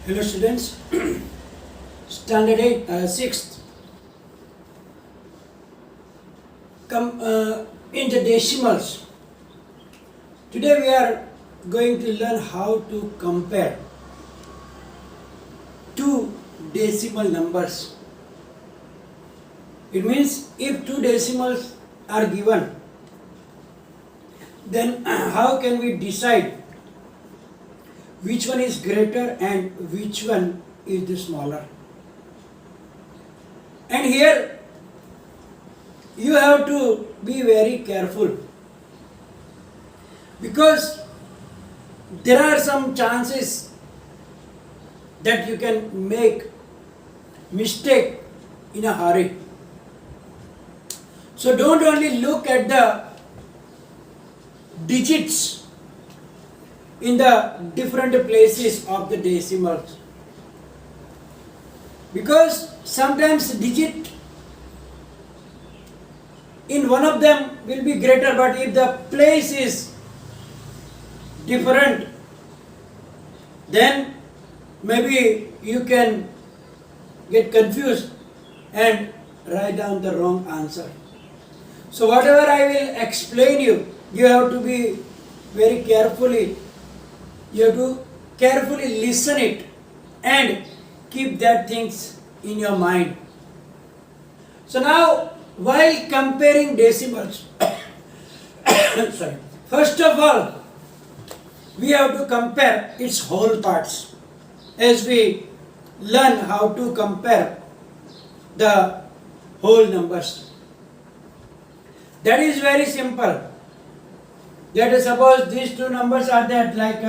Hello students, standard 8, 6th. In the decimals, today we are going to learn how to compare two decimal numbers. It means if two decimals are given, then how can we decide which one is greater and which one is the smaller? And here you have to be very careful, because there are some chances that you can make mistake in a hurry. So don't only look at the digits in the different places of the decimals, because sometimes digit in one of them will be greater, but if the place is different, then maybe you can get confused and write down the wrong answer. So whatever I will explain you have to be very carefully, you have to carefully listen it and keep that things in your mind. So now, while comparing decimals, sorry, first of all, we have to compare its whole parts. As we learn how to compare the whole numbers, that is very simple. Let us suppose these two numbers are that, like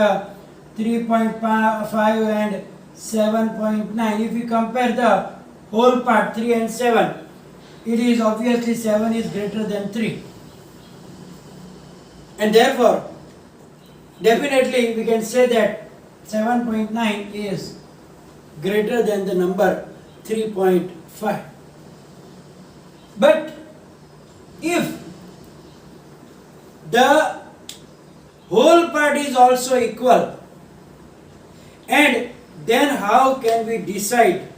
3.5 and 7.9. If you compare the whole part, 3 and 7, it is obviously 7 is greater than 3. And therefore, definitely we can say that 7.9 is greater than the number 3.5. But if the whole part is also equal, and then how can we decide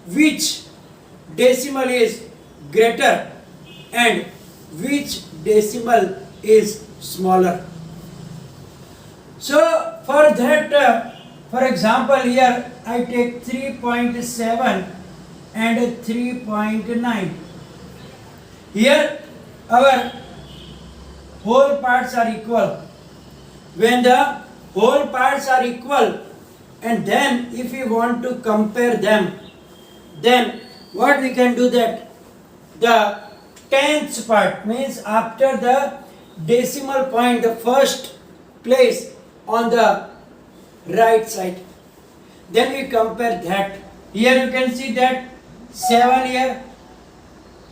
which decimal is greater and which decimal is smaller? So for that, for example, here I take 3.7 and 3.9. Here our whole parts are equal. When the whole parts are equal, and then if we want to compare them, then what we can do, that the tenths part, means after the decimal point, the first place on the right side, then we compare that. Here you can see that 7 here,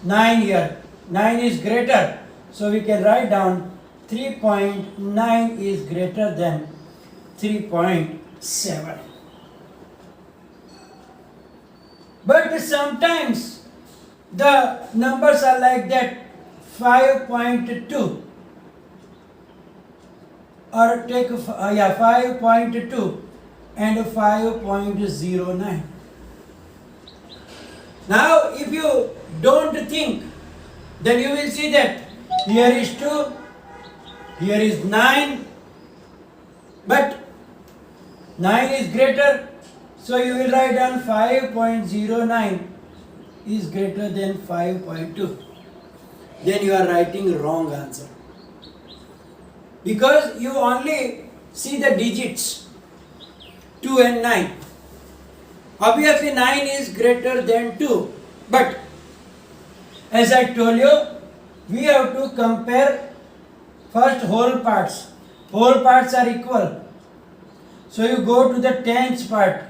9 here. 9 is greater, so we can write down 3.9 is greater than 3.7. But sometimes the numbers are like that, 5.2, or take 5.2 and 5.09. Now if you don't think, then you will see that here is 2, here is 9, but 9 is greater, so you will write down 5.09 is greater than 5.2. Then you are writing wrong answer, because you only see the digits 2 and 9. Obviously 9 is greater than 2, but as I told you, we have to compare first whole parts. Whole parts are equal. So you go to the tens part.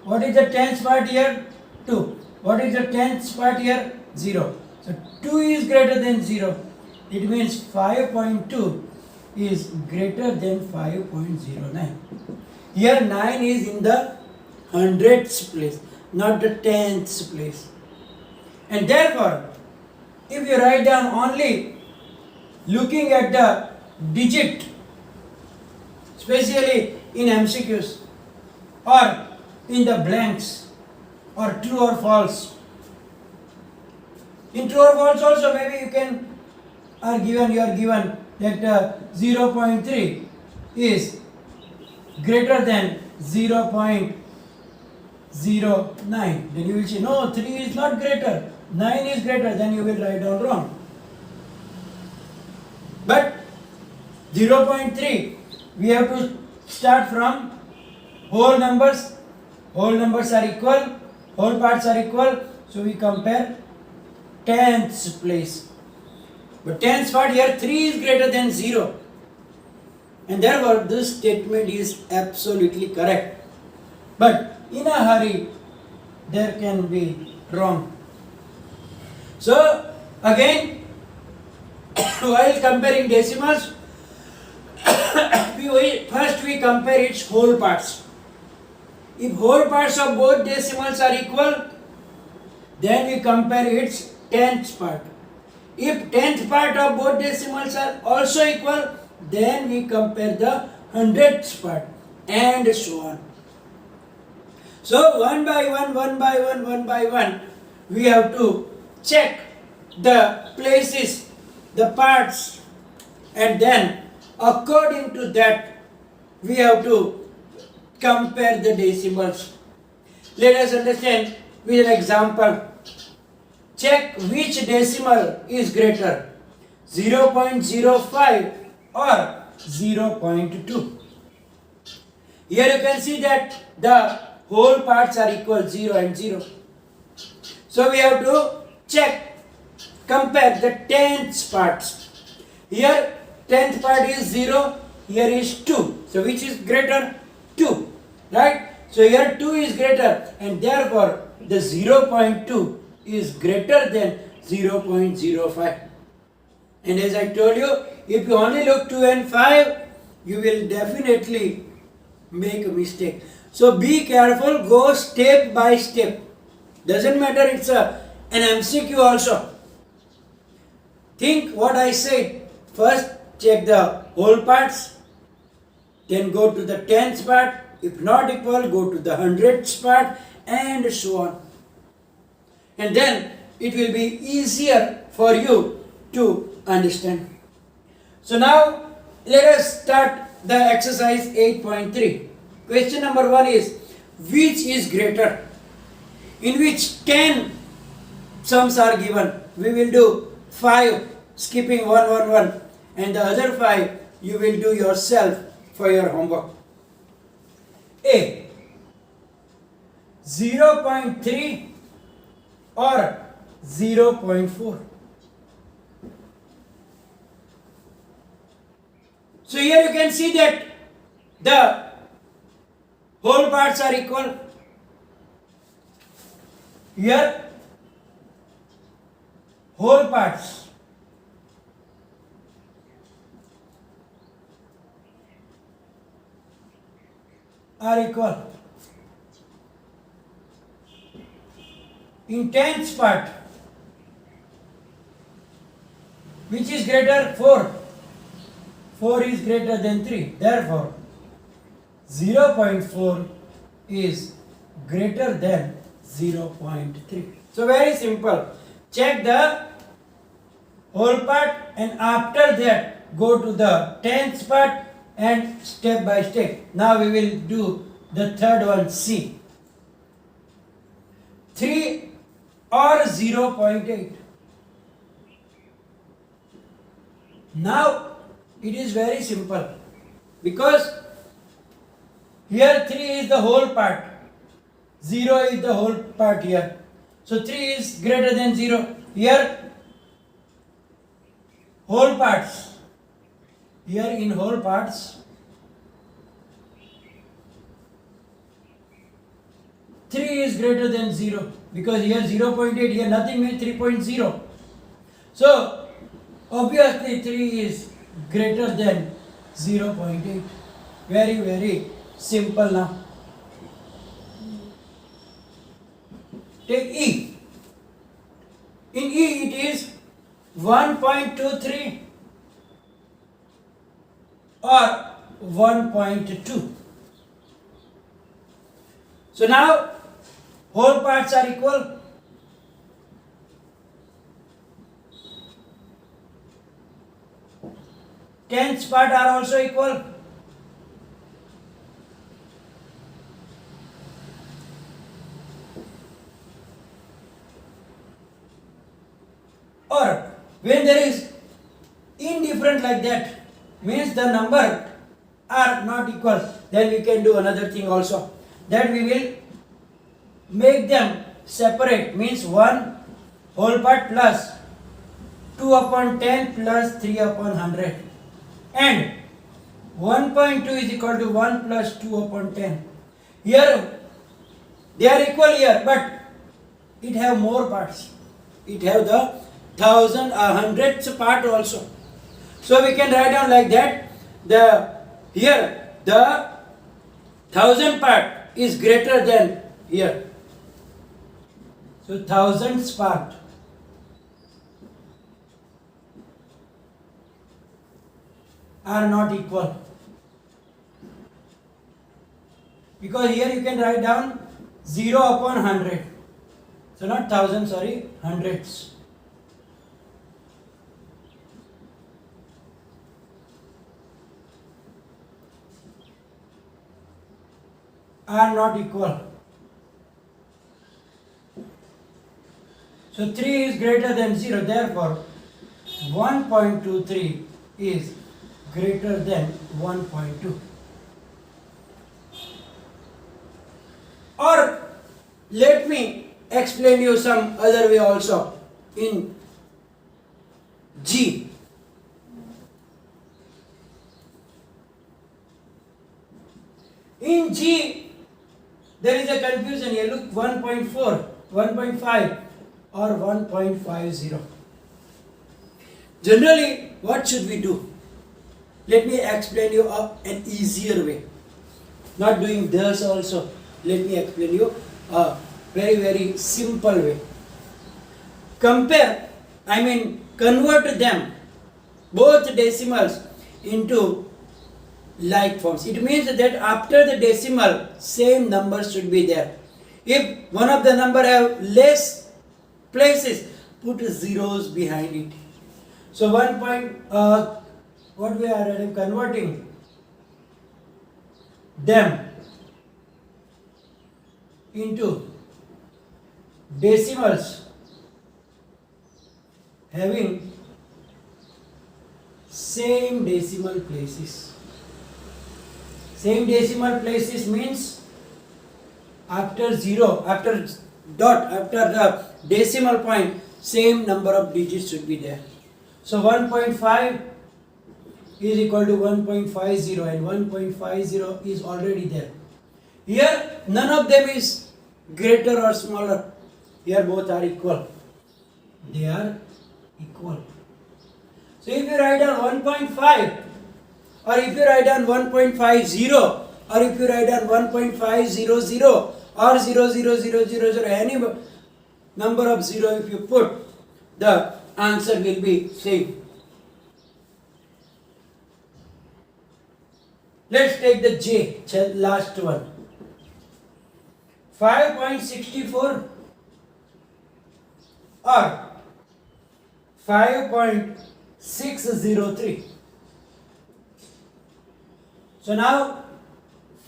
What is the tens part here? 2. What is the tens part here? 0. So 2 is greater than 0. It means 5.2 is greater than 5.09. Here 9 is in the hundredths place, not the tenths place. And therefore, if you write down only looking at the digit, especially in MCQs, or in the blanks, or true or false. In true or false also maybe you can you are given that 0.3 is greater than 0.09. Then you will say no, 3 is not greater, 9 is greater, then you will write down wrong. But 0.3 we have to start from whole numbers. Whole numbers are equal, whole parts are equal, so we compare tenths place. But tenths part here 3 is greater than 0. And therefore this statement is absolutely correct. But in a hurry there can be wrong. So again while comparing decimals first we compare its whole parts. If whole parts of both decimals are equal, then we compare its tenth part. If tenth part of both decimals are also equal, then we compare the hundredth part, and so on. So one by one, we have to check the places, the parts, and then according to that we have to compare the decimals. Let us understand with an example. Check which decimal is greater, 0.05 or 0.2. Here you can see that the whole parts are equal, 0 and 0. So we have to compare the tenth parts. Here tenth part is 0, here is 2. So which is greater? 2. Right? So here 2 is greater, and therefore the 0.2 is greater than 0.05. And as I told you, if you only look 2 and 5, you will definitely make a mistake. So be careful, go step by step. Doesn't matter, it's an MCQ also. Think what I said. First check the whole parts, then go to the tenth part. If not equal, go to the hundredth part, and so on. And then it will be easier for you to understand. So now let us start the exercise 8.3. Question number 1 is, which is greater? In which 10 sums are given. We will do 5, skipping 1, and the other 5 you will do yourself for your homework. A, 0.3 or 0.4. So here you can see that the whole parts are equal. Here whole parts are equal. In tenth part, which is greater? 4. 4 is greater than 3. Therefore, 0.4 is greater than 0.3. So very simple. Check the whole part, and after that go to the tenth part and step by step. Now we will do the third one, C. 3 or 0.8. Now it is very simple, because here 3 is the whole part, 0 is the whole part here. So 3 is greater than 0. Here whole parts, here in whole parts 3 is greater than 0, because here 0.8, here nothing means 3.0. So obviously 3 is greater than 0.8. Very simple now. Take E. In E it is 1.23 or 1.2. So now whole parts are equal. Tenths part are also equal. Or when there is indifferent like that, means the number are not equal, then we can do another thing also, that we will make them separate, means 1 whole part plus 2 upon 10 plus 3 upon 100, and 1.2 is equal to 1 plus 2 upon 10. Here they are equal here, but it have more parts. It have the hundredths part also. So we can write down like that. Here the 1000 part is greater than here. So thousandths part are not equal, because here you can write down 0 upon 100. So not thousand, sorry, hundredths. Are not equal. So 3 is greater than 0, therefore 1.23 is greater than 1.2. Or let me explain you some other way also in G. In G, there is a confusion here. Look, 1.4, 1.5 or 1.50. Generally, what should we do? Let me explain you an easier way. Not doing this also. Let me explain you a very, very simple way. Convert them, both decimals, into like forms. It means that after the decimal, same numbers should be there. If one of the number have less places, put zeros behind it. So what we are converting them into decimals having same decimal places. Same decimal places means after zero, after dot, after the decimal point, same number of digits should be there. So 1.5 is equal to 1.50 and 1.50 is already there. Here none of them is greater or smaller. Here both are equal. They are equal. So if you write down 1.5, or if you write down 1.50, or if you write down 1.500 or 00000, any number of 0 if you put, the answer will be same. Let's take the J, last one. 5.64 or 5.603. So now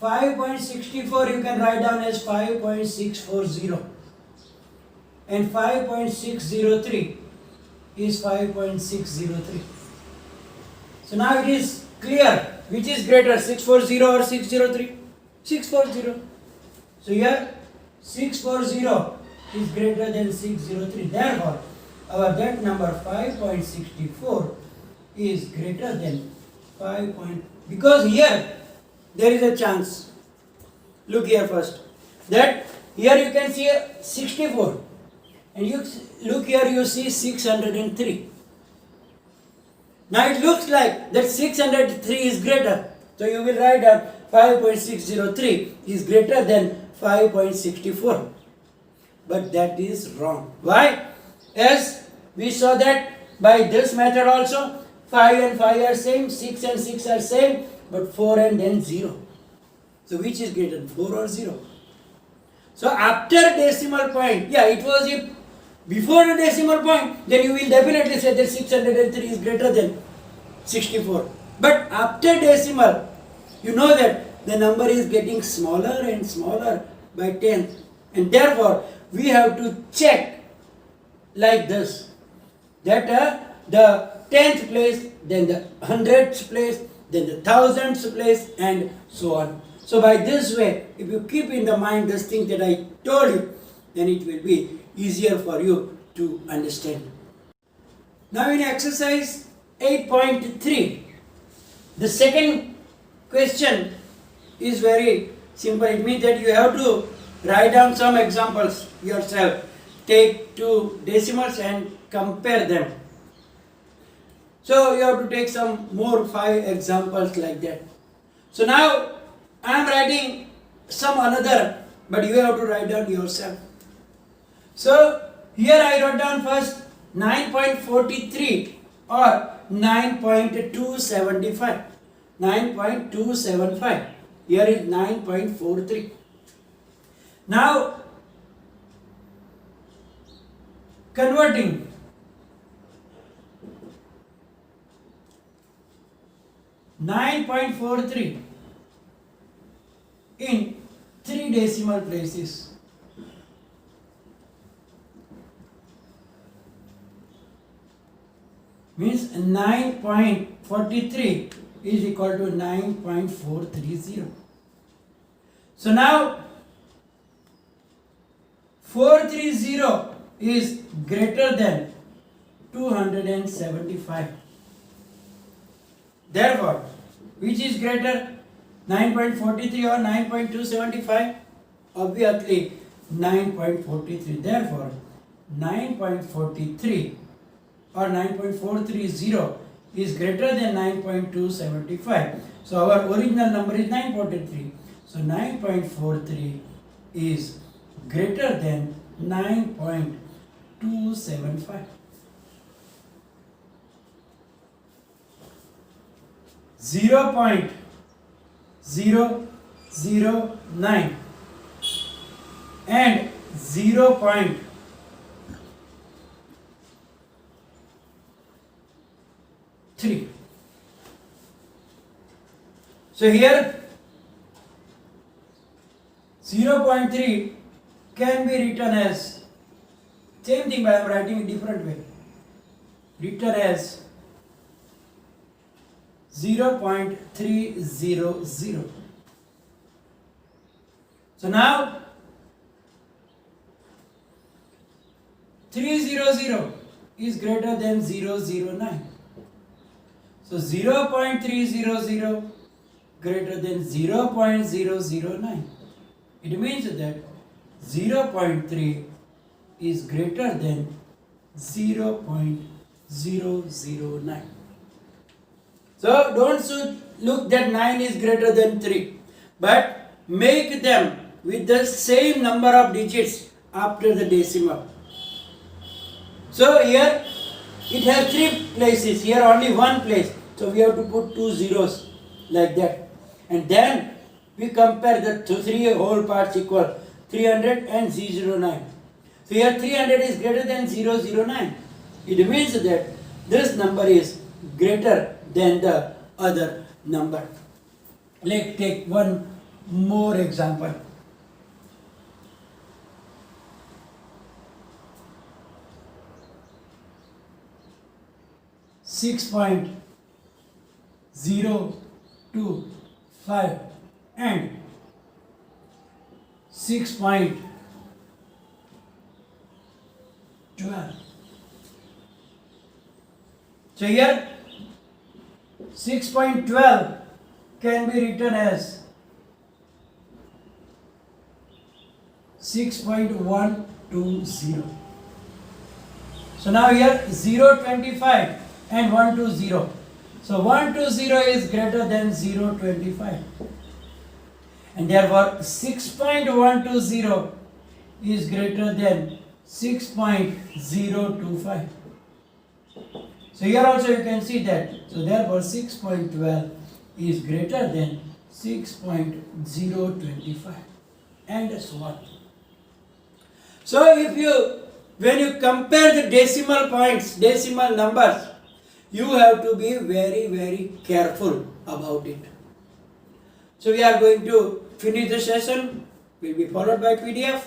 5.64 you can write down as 5.640 and 5.603 is 5.603. So now it is clear which is greater, 640 or 603? 640. So here 640 is greater than 603. Therefore, our that number 5.64 is greater than 5. Because here there is a chance. Look here first. That here you can see 64. And you look here, you see 603. Now it looks like that 603 is greater. So you will write down 5.603 is greater than 5.64. But that is wrong. Why? As we saw that by this method also, 5 and 5 are same, 6 and 6 are same, but 4 and then 0. So which is greater, 4 or 0? So after decimal point, yeah, it was if before the decimal point, then you will definitely say that 603 is greater than 64. But after decimal, you know that the number is getting smaller and smaller by 10, and therefore we have to check like this, that the 10th place, then the 100th place, then the 1000th place, and so on. So by this way, if you keep in the mind this thing that I told you, then it will be easier for you to understand. Now in exercise 8.3, the second question is very simple. It means that you have to write down some examples yourself. Take two decimals and compare them. So you have to take some more 5 examples like that. So now I am writing some another, but you have to write down yourself. So here I wrote down first 9.43 or 9.275. 9.275. Here is 9.43. Now converting 9.43 in 3 decimal places. Means 9.43 is equal to 9.430. So now 430 is greater than 275. Therefore, which is greater, 9.43 or 9.275? Obviously 9.43. Therefore, 9.43 or 9.430 is greater than 9.275. So our original number is 9.43. So 9.43 is greater than 9.275. 0.009 and 0.3. So here 0.3 can be written as, same thing but I am writing it different way, written as 0.300. So now 300 is greater than 009. So 0.300 greater than 0.009. It means that 0.3 is greater than 0.009. So don't look that 9 is greater than 3, but make them with the same number of digits after the decimal. So here it has 3 places, here only 1 place. So we have to put 2 zeros like that. And then we compare the 3 whole parts equal 300 and 009. So here 300 is greater than 009. It means that this number is greater than the other number. Let's take one more example. .025 and 6.12. So here 6.12 can be written as 6.120. So now here 0.25 and 120. So 120 is greater than 0.25. And therefore 6.120 is greater than 6.025. So here also you can see that. So therefore 6.12 is greater than 6.025 and so on. So when you compare the decimal points, decimal numbers, you have to be very, very careful about it. So we are going to finish the session, will be followed by PDF.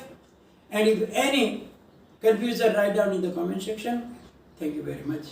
And if any confusion, write down in the comment section. Thank you very much.